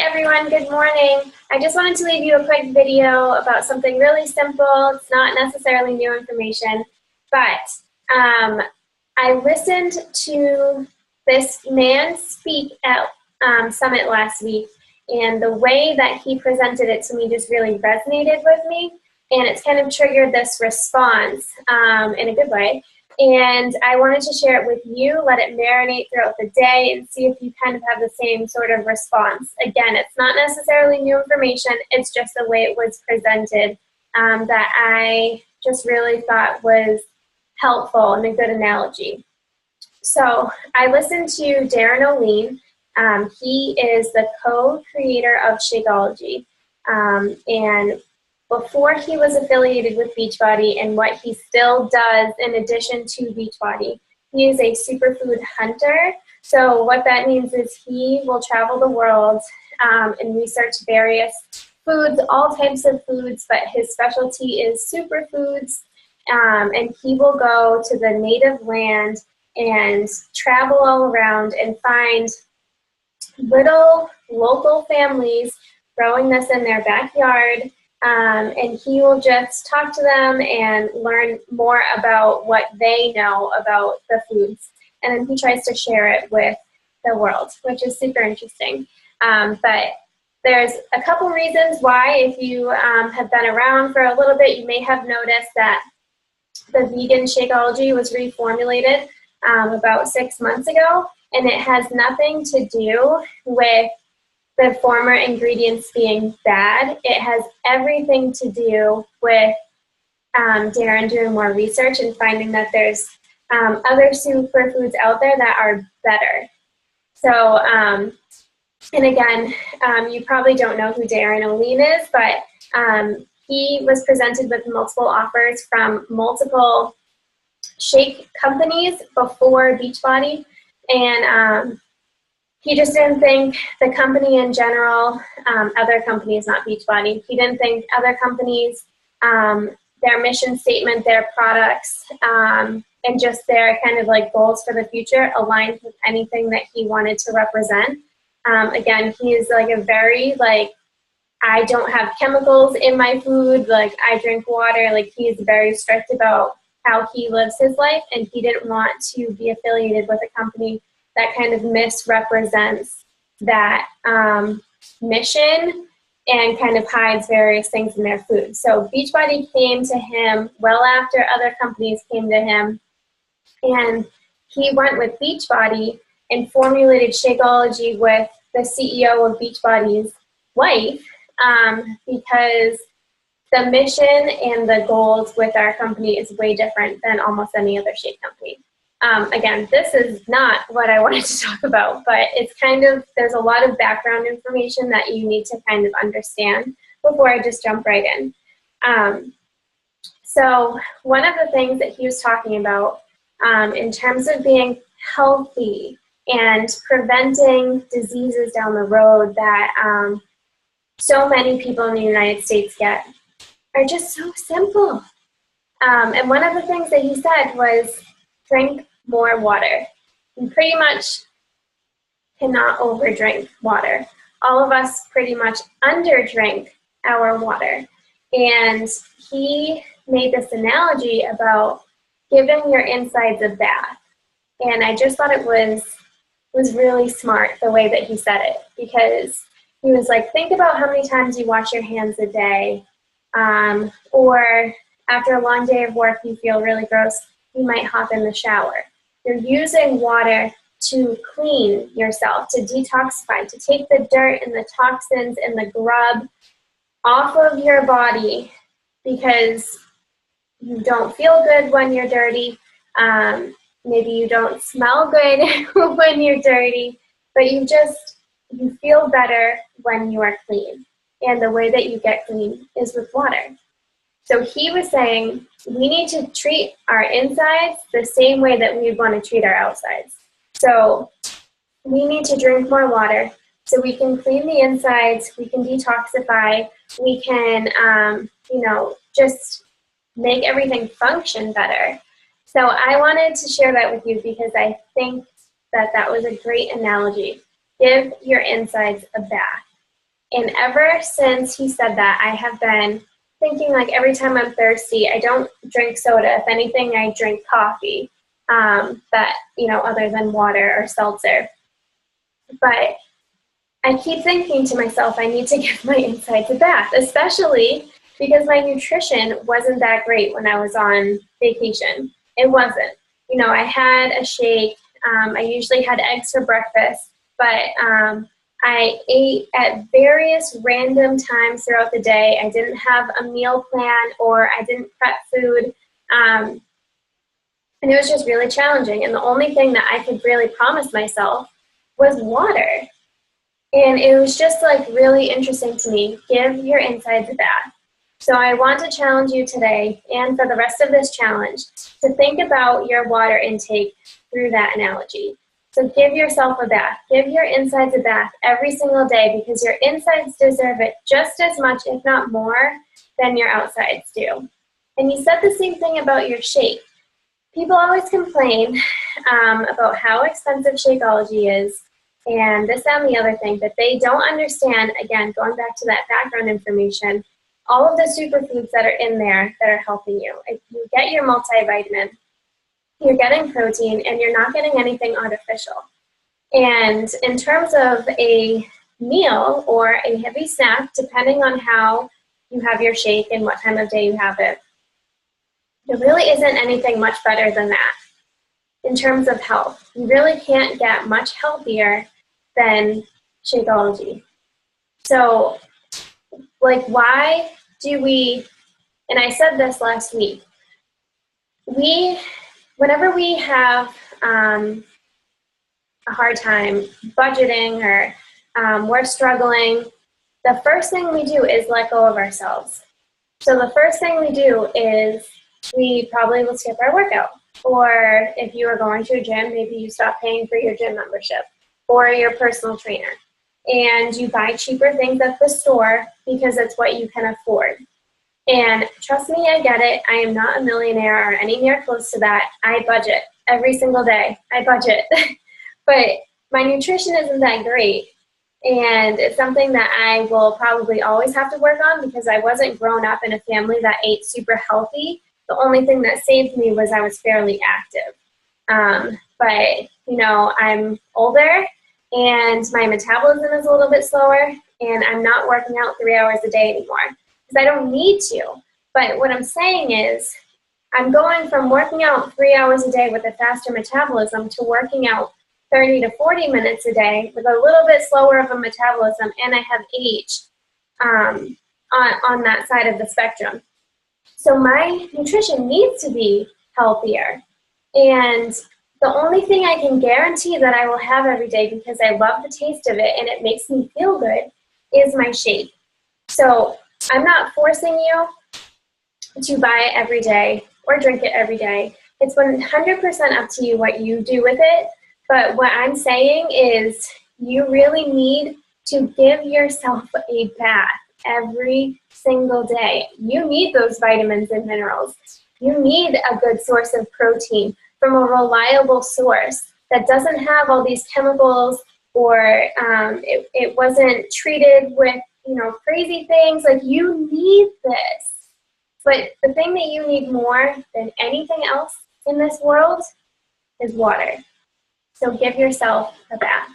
everyone, good morning. I just wanted to leave you a quick video about something really simple. It's not necessarily new information, but I listened to this man speak at Summit last week, and the way that he presented it to me just really resonated with me, and it's kind of triggered this response in a good way. And I wanted to share it with you, let it marinate throughout the day, and see if you kind of have the same sort of response. Again, it's not necessarily new information, it's just the way it was presented that I just really thought was helpful and a good analogy. So I listened to Darren O'Lean. He is the co-creator of Shakeology. And before he was affiliated with Beachbody, and what he still does in addition to Beachbody, he is a superfood hunter. So what that means is he will travel the world and research various foods, all types of foods, but his specialty is superfoods. And he will go to the native land and travel all around and find little local families growing this in their backyard. And he will just talk to them and learn more about what they know about the foods. And then he tries to share it with the world, which is super interesting. But there's a couple reasons why. If you have been around for a little bit, you may have noticed that the vegan Shakeology was reformulated about 6 months ago, and it has nothing to do with the former ingredients being bad. It has everything to do with Darren doing more research and finding that there's other superfoods out there that are better. So, and again, you probably don't know who Darren O'Lean is, but he was presented with multiple offers from multiple shake companies before Beachbody, and he just didn't think the company in general, other companies, not Beachbody, he didn't think other companies, their mission statement, their products, and just their kind of like goals for the future aligned with anything that he wanted to represent. Again, he is like a very like, I don't have chemicals in my food, like I drink water, like he is very strict about how he lives his life, and he didn't want to be affiliated with a company that kind of misrepresents that mission and kind of hides various things in their food. So Beachbody came to him well after other companies came to him, and he went with Beachbody and formulated Shakeology with the CEO of Beachbody's wife because the mission and the goals with our company is way different than almost any other shake company. Again, this is not what I wanted to talk about, but it's kind of, there's a lot of background information that you need to kind of understand before I just jump right in. So one of the things that he was talking about in terms of being healthy and preventing diseases down the road that so many people in the United States get are just so simple. And one of the things that he said was drink more water. You pretty much cannot overdrink water. All of us pretty much underdrink our water. And he made this analogy about giving your insides a bath. And I just thought it was really smart the way that he said it, because he was like, think about how many times you wash your hands a day, or after a long day of work you feel really gross, you might hop in the shower. You're using water to clean yourself, to detoxify, to take the dirt and the toxins and the grub off of your body, because you don't feel good when you're dirty. Maybe you don't smell good when you're dirty, but you feel better when you are clean. And the way that you get clean is with water. So he was saying we need to treat our insides the same way that we want to treat our outsides. So we need to drink more water so we can clean the insides, we can detoxify, we can, just make everything function better. So I wanted to share that with you because I think that that was a great analogy. Give your insides a bath. And ever since he said that, I have been thinking, like, every time I'm thirsty, I don't drink soda. If anything, I drink coffee, other than water or seltzer. But I keep thinking to myself, I need to give my insides a bath, especially because my nutrition wasn't that great when I was on vacation. It wasn't. I had a shake. I usually had eggs for breakfast, but I ate at various random times throughout the day. I didn't have a meal plan, or I didn't prep food. And it was just really challenging. And the only thing that I could really promise myself was water. And it was just like really interesting to me. Give your insides a bath. So I want to challenge you today, and for the rest of this challenge, to think about your water intake through that analogy. So give yourself a bath. Give your insides a bath every single day, because your insides deserve it just as much, if not more, than your outsides do. And you said the same thing about your shake. People always complain about how expensive Shakeology is, and this, that, and the other thing, but they don't understand, again, going back to that background information, all of the superfoods that are in there that are helping you. If you get your multivitamin, you're getting protein, and you're not getting anything artificial. And in terms of a meal or a heavy snack, depending on how you have your shake and what time of day you have it, there really isn't anything much better than that. In terms of health, you really can't get much healthier than Shakeology. So, why do we, and I said this last week, whenever we have a hard time budgeting, or we're struggling, the first thing we do is let go of ourselves. So the first thing we do is we probably will skip our workout. Or if you are going to a gym, maybe you stop paying for your gym membership or your personal trainer. And you buy cheaper things at the store because it's what you can afford. And trust me, I get it. I am not a millionaire or any near close to that. I budget every single day. I budget. But my nutrition isn't that great. And it's something that I will probably always have to work on, because I wasn't grown up in a family that ate super healthy. The only thing that saved me was I was fairly active. But, I'm older, and my metabolism is a little bit slower, and I'm not working out 3 hours a day anymore, because I don't need to. But what I'm saying is, I'm going from working out 3 hours a day with a faster metabolism to working out 30 to 40 minutes a day with a little bit slower of a metabolism, and I have age on that side of the spectrum. So my nutrition needs to be healthier. And the only thing I can guarantee that I will have every day, because I love the taste of it and it makes me feel good, is my shake. So I'm not forcing you to buy it every day or drink it every day. It's 100% up to you what you do with it. But what I'm saying is, you really need to give yourself a bath every single day. You need those vitamins and minerals. You need a good source of protein from a reliable source that doesn't have all these chemicals, or it wasn't treated with crazy things. You need this. But the thing that you need more than anything else in this world is water. So give yourself a bath.